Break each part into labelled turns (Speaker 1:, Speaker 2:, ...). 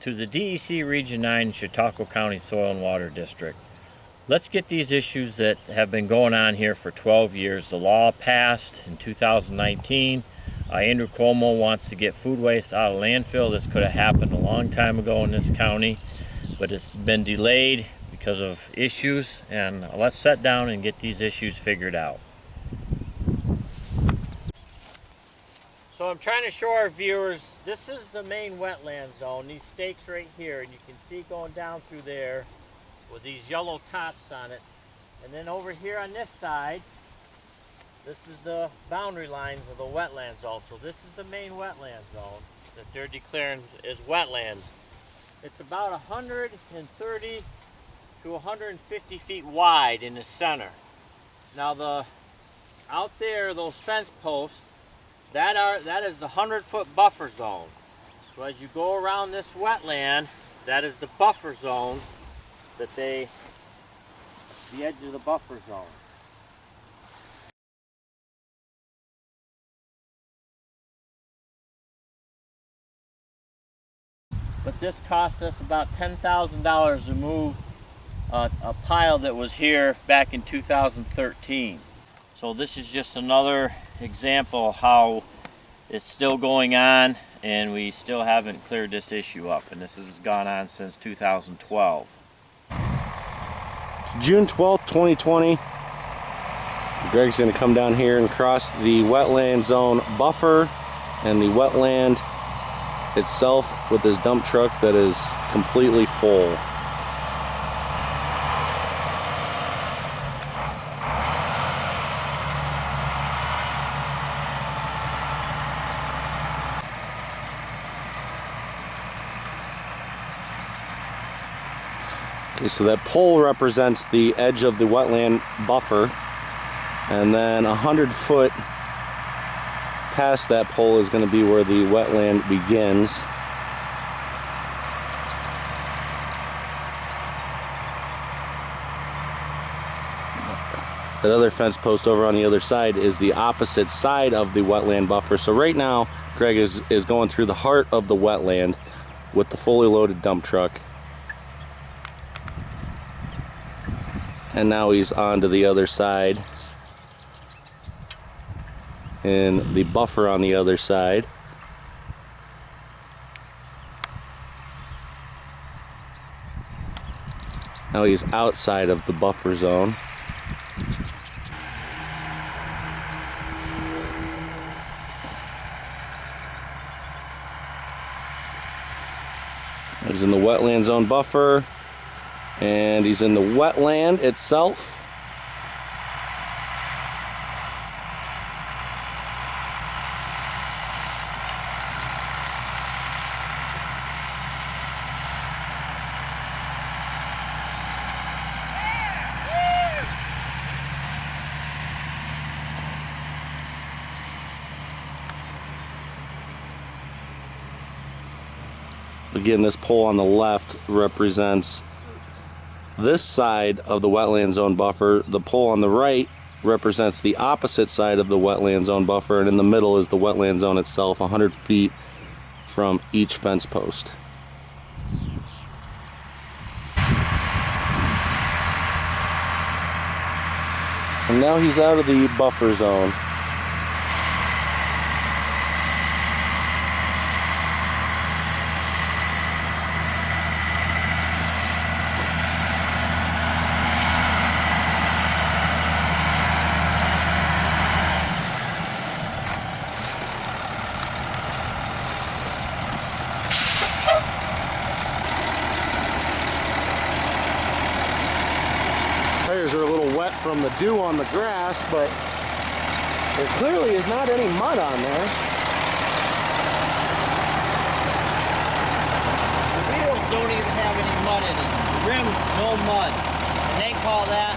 Speaker 1: to the DEC Region 9 Chautauqua County Soil and Water District. Let's get these issues that have been going on here for 12 years. The law passed in 2019. Andrew Cuomo wants to get food waste out of landfill. This could have happened a long time ago in this county, but it's been delayed because of issues, and let's sit down and get these issues figured out. So I'm trying to show our viewers, this is the main wetland zone, these stakes right here, and you can see going down through there with these yellow tops on it. And then over here on this side, this is the boundary lines of the wetland zone. So this is the main wetland zone that they're declaring as wetlands. It's about 130 to 150 feet wide in the center. Now out there, those fence posts, that is the 100-foot buffer zone. So as you go around this wetland, that is the buffer zone the edge of the buffer zone. But this cost us about $10,000 to move a pile that was here back in 2013. So this is just another example of how it's still going on, and we still haven't cleared this issue up, and this has gone on since 2012.
Speaker 2: June 12th, 2020. Greg's going to come down here and cross the wetland zone buffer and the wetland itself with this dump truck that is completely full. Okay, so that pole represents the edge of the wetland buffer, and then 100 foot past that pole is going to be where the wetland begins. That other fence post over on the other side is the opposite side of the wetland buffer. So right now, Greg is going through the heart of the wetland with the fully loaded dump truck. And now he's on to the other side, and the buffer on the other side. Now he's outside of the buffer zone. He's in the wetland zone buffer, and he's in the wetland itself. Again, this pole on the left represents this side of the wetland zone buffer. The pole on the right represents the opposite side of the wetland zone buffer, and in the middle is the wetland zone itself, 100 feet from each fence post. And now he's out of the buffer zone. Tires are a little wet from the dew on the grass, but there clearly is not any mud on there.
Speaker 1: The wheels don't even have any mud in it. The rims, no mud. And they call that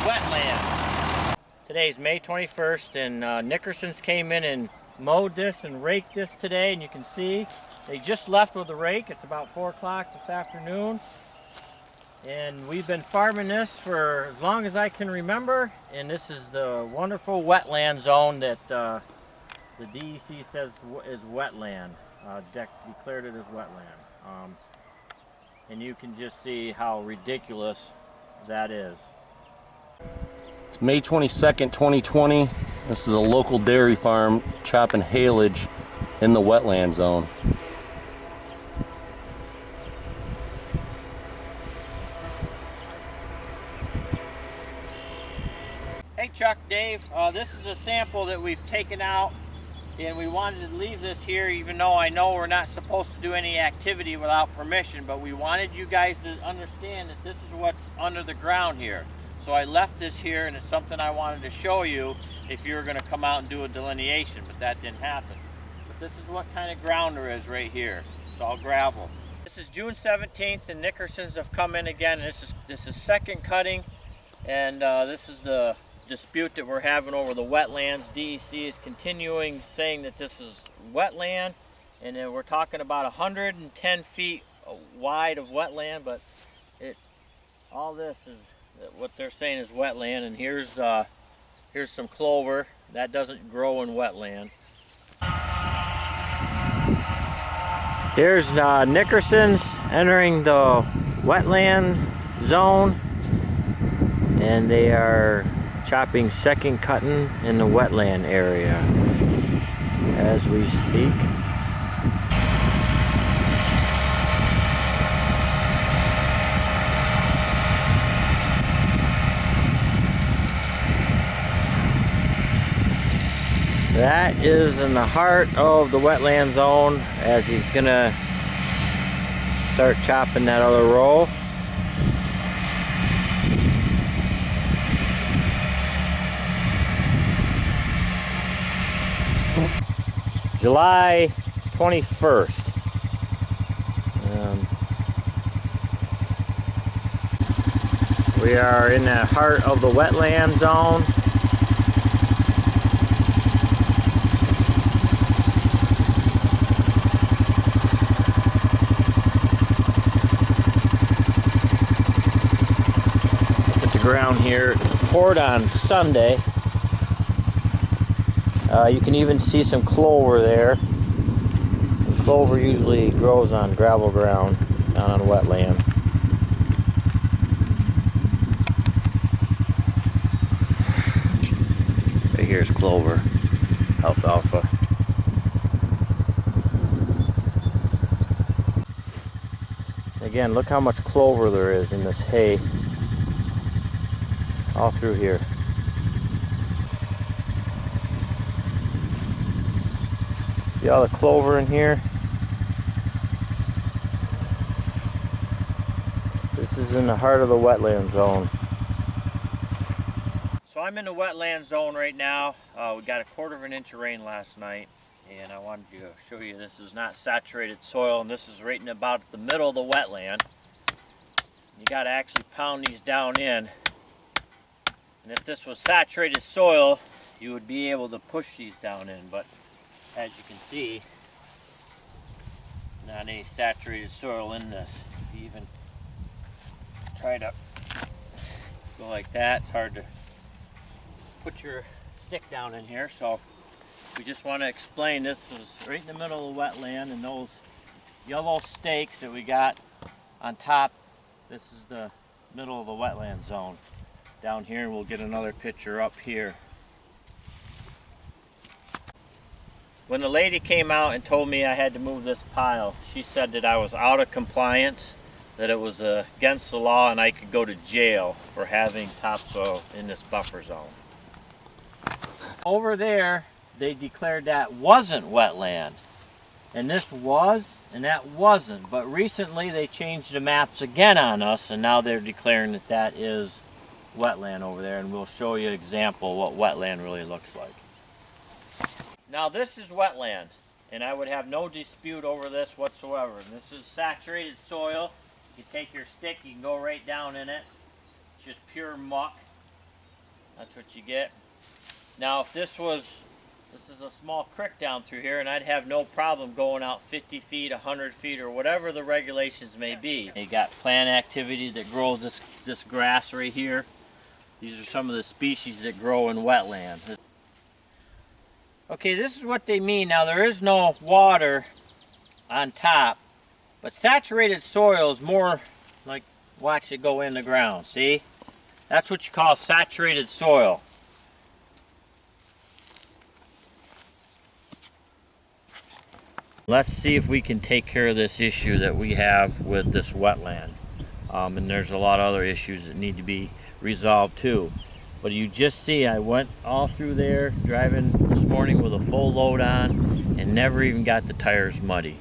Speaker 1: wetland. Today's May 21st, and Nickersons came in and mowed this and raked this today, and you can see they just left with the rake. It's about 4 o'clock this afternoon. And we've been farming this for as long as I can remember, and this is the wonderful wetland zone that the DEC says is wetland, declared it as wetland. and you can just see how ridiculous that is.
Speaker 2: It's May 22nd, 2020. This is a local dairy farm chopping haylage in the wetland zone.
Speaker 1: Hey Chuck, Dave, this is a sample that we've taken out, and we wanted to leave this here even though I know we're not supposed to do any activity without permission, but we wanted you guys to understand that this is what's under the ground here. So I left this here, and it's something I wanted to show you if you were going to come out and do a delineation, but that didn't happen. But this is what kind of ground there is right here. It's all gravel. This is June 17th, and Nickersons have come in again. And this is second cutting, and this is the dispute that we're having over the wetlands. DEC is continuing saying that this is wetland, and then we're talking about 110 feet wide of wetland, but all this is what they're saying is wetland. And here's some clover that doesn't grow in wetland. Here's Nickersons entering the wetland zone, and they are chopping second cutting in the wetland area as we speak. That is in the heart of the wetland zone as he's gonna start chopping that other row. July 21st. We are in the heart of the wetland zone. Let's look at the ground here. Poured on Sunday. You can even see some clover there. And clover usually grows on gravel ground, not on wetland. Right here's clover, alfalfa. Again, look how much clover there is in this hay all through here. See all the clover in here? This is in the heart of the wetland zone. So I'm in the wetland zone right now. We got a 1/4 of an inch of rain last night, and I wanted to show you this is not saturated soil, and this is right in about the middle of the wetland. You got to actually pound these down in, and if this was saturated soil, you would be able to push these down in, but as you can see, not any saturated soil in this. If you even try to go like that, it's hard to put your stick down in here. So we just want to explain this is right in the middle of the wetland, and those yellow stakes that we got on top, this is the middle of the wetland zone. Down here, we'll get another picture up here. When the lady came out and told me I had to move this pile, she said that I was out of compliance, that it was against the law, and I could go to jail for having topsoil in this buffer zone. Over there, they declared that wasn't wetland, and this was, and that wasn't. But recently they changed the maps again on us, and now they're declaring that that is wetland over there, and we'll show you an example of what wetland really looks like. Now this is wetland, and I would have no dispute over this whatsoever. And this is saturated soil. You can take your stick, you can go right down in it. It's just pure muck. That's what you get. Now if this is a small creek down through here, and I'd have no problem going out 50 feet, 100 feet, or whatever the regulations may be. You got plant activity that grows this grass right here. These are some of the species that grow in wetland. Okay, this is what they mean. Now there is no water on top, But saturated soil is more like, watch it go in the ground, see? That's what you call saturated soil. Let's see if we can take care of this issue that we have with this wetland. And there's a lot of other issues that need to be resolved too. But you just see I went all through there driving this morning with a full load on and never even got the tires muddy.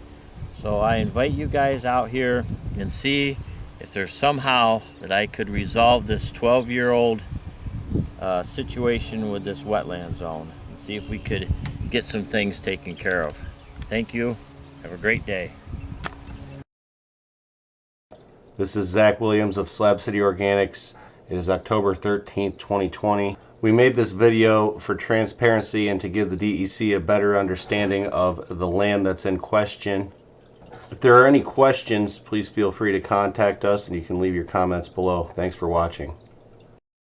Speaker 1: So I invite you guys out here and see if there's somehow that I could resolve this 12-year-old situation with this wetland zone and see if we could get some things taken care of. Thank you. Have a great day.
Speaker 2: This is Zach Williams of Slab City Organics. It is October 13th, 2020. We made this video for transparency and to give the DEC a better understanding of the land that's in question. If there are any questions, please feel free to contact us and you can leave your comments below. Thanks for watching.